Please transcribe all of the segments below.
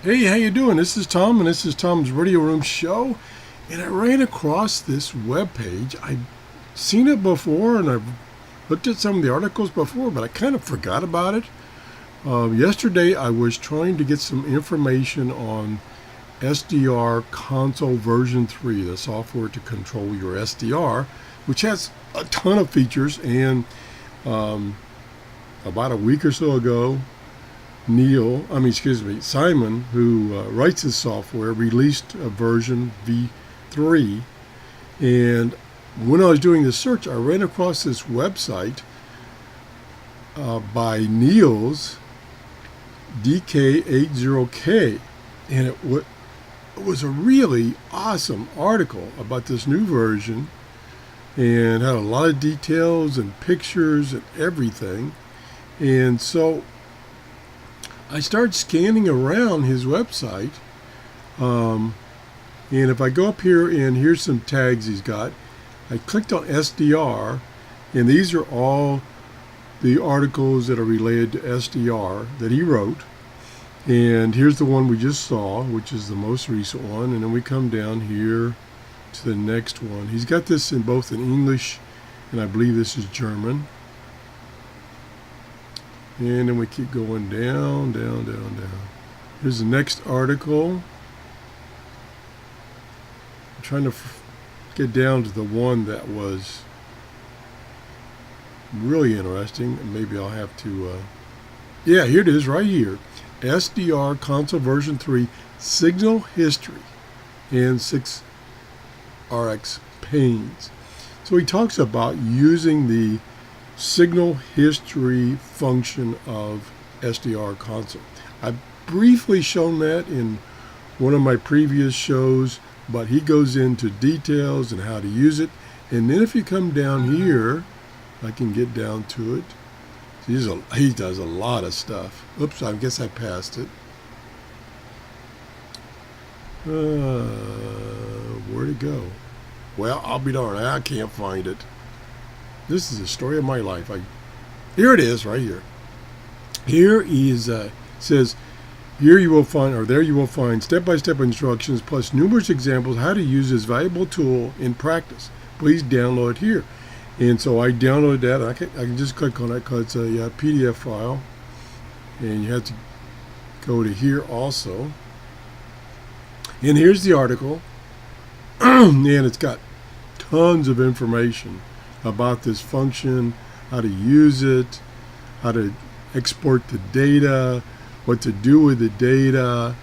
Hey, how you doing? This is Tom, and this is Tom's Radio Room Show. And I ran across this web page. I've seen it before, and I've looked at some of the articles before, but I kind of forgot about it. Yesterday, I was trying to get some information on SDR Console version 3, the software to control your SDR, which has a ton of features. And um, about a week or so ago, Simon, who writes this software, released a version V3. And when I was doing the search, I ran across this website by Neil's DK8OK. And it was a really awesome article about this new version and had a lot of details and pictures and everything. And so I started scanning around his website, and if I go up here and here's some tags he's got, I clicked on SDR, and these are all the articles that are related to SDR that he wrote. And here's the one we just saw, which is the most recent one, and then we come down here to the next one. He's got this in both in English, and I believe this is German. And then we keep going down, down, down, down. Here's the next article. I'm trying to get down to the one that was really interesting. And maybe I'll have to... yeah, here it is right here. SDR Console version 3 Signal History and 6RX Panes. So he talks about using the signal history function of SDR console. I've briefly shown that in one of my previous shows, but he goes into details and how to use it. And then if you come down here, I can get down to it. He does a lot of stuff. Oops, I guess I passed it. Where'd it go? Well, I'll be darned, I can't find it. This is the story of my life. Here it is, right here. Here is says, here you will find, or there you will find step-by-step instructions plus numerous examples how to use this valuable tool in practice. Please download it here. And so I downloaded that. I can just click on it because it's a PDF file, and you have to go to here also. And here's the article, and it's got tons of information about this function, how to use it, how to export the data, what to do with the data.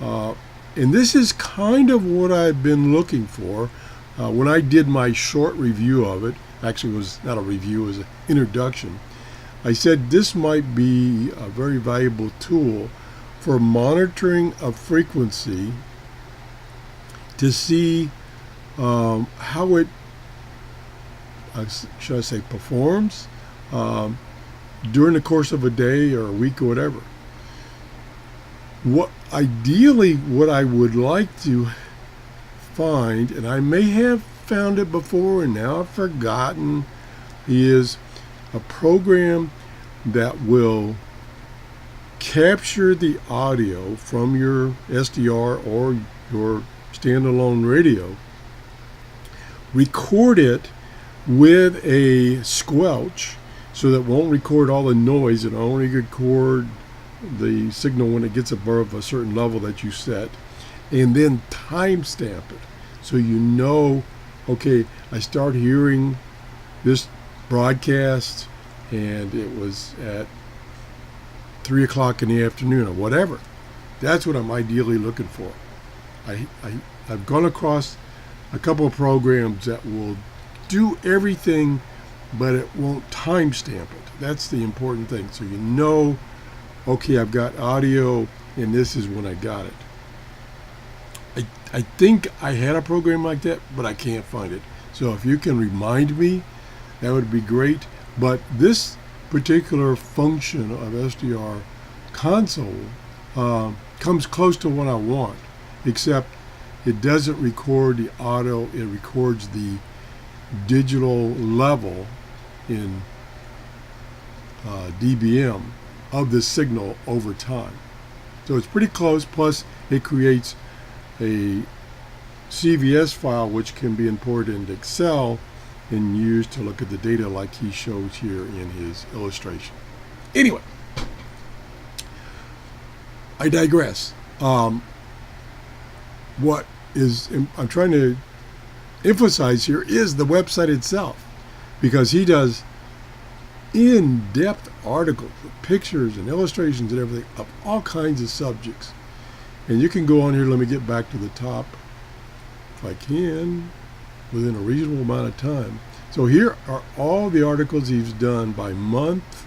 And this is kind of what I've been looking for. When I did my short review of it, actually it was not a review, it was an introduction, I said this might be a very valuable tool for monitoring a frequency to see how it should I say performs during the course of a day or a week or whatever. What I would like to find, and I may have found it before and now I've forgotten, is a program that will capture the audio from your SDR or your standalone radio, record it with a squelch so that it won't record all the noise. It only record the signal when it gets above a certain level that you set, and then timestamp it so you know, okay, I start hearing this broadcast and it was at 3 o'clock in the afternoon or whatever. That's what I'm ideally looking for. I've gone across a couple of programs that will do everything, but it won't timestamp it. That's the important thing. So you know, okay, I've got audio, and this is when I got it. I think I had a program like that, but I can't find it. So if you can remind me, that would be great. But this particular function of SDR console comes close to what I want, except it doesn't record the audio, it records the digital level in dBm of the signal over time. So it's pretty close. Plus, it creates a CVS file which can be imported into Excel and used to look at the data like he shows here in his illustration. Anyway, I digress. What I'm trying to emphasize here is the website itself, because he does in-depth articles with pictures and illustrations and everything of all kinds of subjects. And you can go on here. Let me get back to the top if I can within a reasonable amount of time. So here are all the articles he's done by month.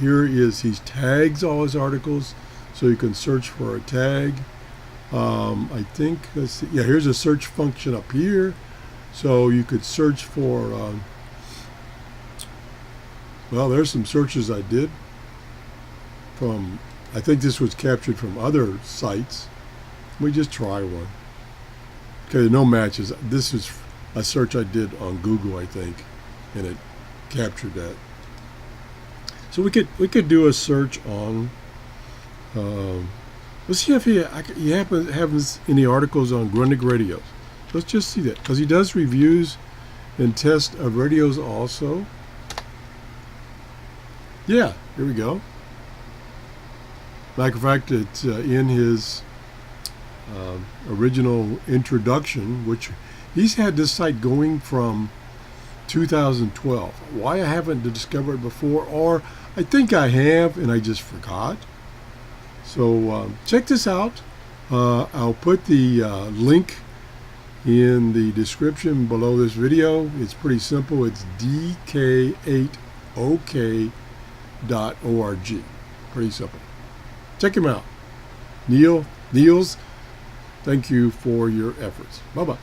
He tags all his articles, so you can search for a tag. I think, let's see, yeah, here's a search function up here. So you could search for, well, there's some searches I did from, I think this was captured from other sites. Let me just try one. Okay, no matches. This is a search I did on Google, I think, and it captured that. So we could do a search on, let's see if he happens any articles on Grundig radios. Let's just see that, because he does reviews and tests of radios also. Yeah, here we go. Matter of fact, it's in his original introduction, which he's had this site going from 2012. Why I haven't discovered it before, or I think I have and I just forgot. So check this out. I'll put the link in the description below this video. It's pretty simple. It's DK8OK.org. Pretty simple. Check him out. Niels, thank you for your efforts. Bye-bye.